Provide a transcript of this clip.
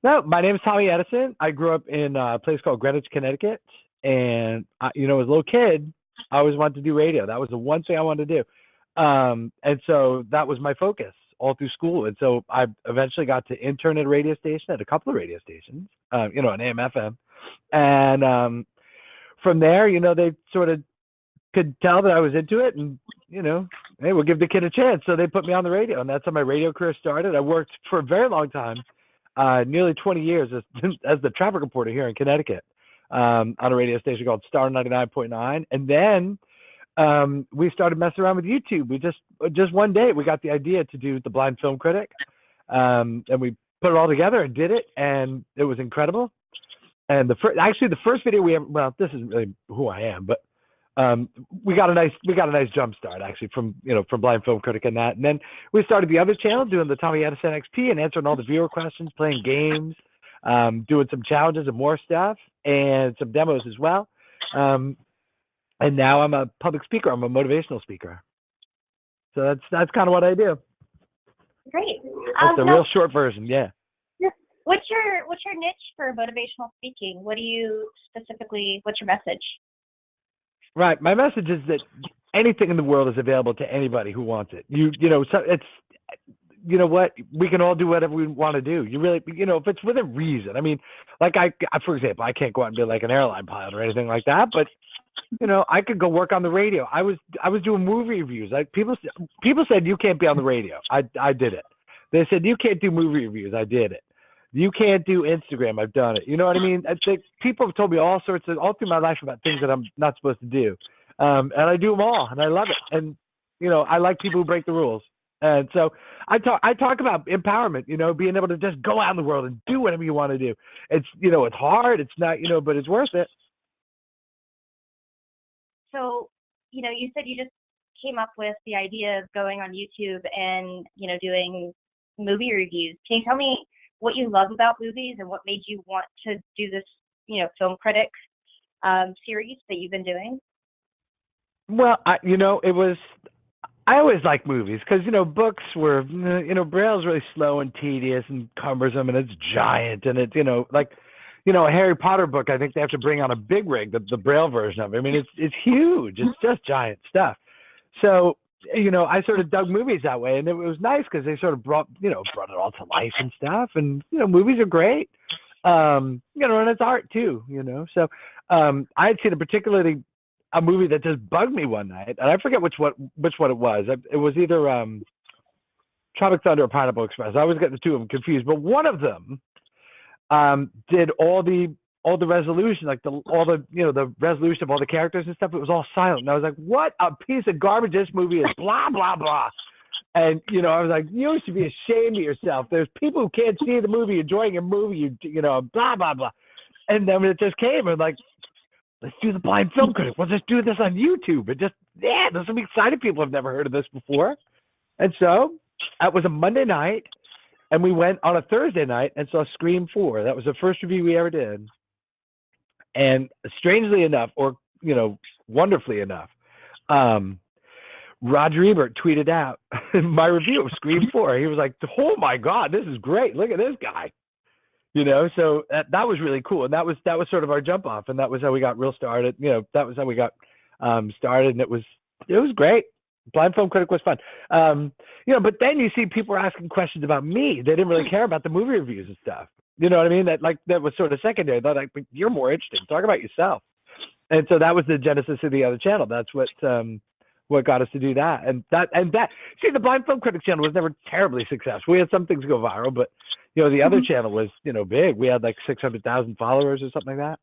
No, my name is Tommy Edison. I grew up in a place called Greenwich, Connecticut, and as a little kid, I always wanted to do radio. That was the one thing I wanted to do, and so that was my focus all through school. And so I eventually got to intern at a radio station, at a couple of radio stations, an AM, FM, and from there, they sort of could tell that I was into it, and hey, we'll give the kid a chance. So they put me on the radio, and that's how my radio career started. I worked for a very long time, nearly 20 years as the traffic reporter here in Connecticut, on a radio station called Star 99.9. And then we started messing around with YouTube. We just one day we got the idea to do the Blind Film Critic, and we put it all together and did it, and it was incredible. And the first video we ever, well, this isn't really who I am, but we got a nice jump start actually from Blind Film Critic and that. And then we started the other channel doing the Tommy Edison XP and answering all the viewer questions, playing games, doing some challenges and more stuff, and some demos as well. And now I'm a public speaker. I'm a motivational speaker. So that's kind of what I do. Great. That's the real short version. Yeah. What's your niche for motivational speaking? What's your message? Right. My message is that anything in the world is available to anybody who wants it. So it's, what, we can all do whatever we want to do. You really, if it's within reason. I mean, like for example, I can't go out and be like an airline pilot or anything like that, but I could go work on the radio. I was doing movie reviews. Like people said, you can't be on the radio. I did it. They said, you can't do movie reviews. I did it. You can't do Instagram. I've done it. You know what I mean? I think people have told me all through my life about things that I'm not supposed to do. And I do them all, and I love it. And, I like people who break the rules. And so I talk about empowerment, being able to just go out in the world and do whatever you want to do. It's, it's hard. It's not, but it's worth it. So, you said you just came up with the idea of going on YouTube and, doing movie reviews. Can you tell me what you love about movies and what made you want to do this, film critic series that you've been doing? Well, I always liked movies because, books were, Braille's really slow and tedious and cumbersome, and it's giant, and it's, a Harry Potter book, I think they have to bring on a big rig, the Braille version of it. I mean, it's huge. It's just giant stuff. So, I sort of dug movies that way, and it was nice because they sort of brought it all to life and stuff. And, movies are great, and it's art too, So I had seen a movie that just bugged me one night, and I forget which one it was. It was either Tropic Thunder or Pineapple Express. I always get the two of them confused, but one of them did all the resolution, like the resolution of all the characters and stuff. It was all silent, and I was like, "What a piece of garbage this movie is!" Blah blah blah. And I was like, "You should be ashamed of yourself. There's people who can't see the movie, enjoying your movie. Blah blah blah." And then it just came, and like, let's do the Blind Film Critic. Let's just do this on YouTube. There's some excited people have never heard of this before. And so that was a Monday night, and we went on a Thursday night and saw Scream 4. That was the first review we ever did. And strangely enough, or, wonderfully enough, Roger Ebert tweeted out my review of Scream 4. He was like, "Oh my God, this is great. Look at this guy." So that was really cool. And that was sort of our jump off. And that was how we got real started. That was how we got started. And it was great. Blind Film Critic was fun. But then you see people were asking questions about me. They didn't really care about the movie reviews and stuff. You know what I mean? That was sort of secondary. They're like, "But you're more interesting. Talk about yourself." And so that was the genesis of the other channel. That's what got us to do that. And see, the Blind Film Critic channel was never terribly successful. We had some things go viral, but the other channel was, big. We had like 600,000 followers or something like that.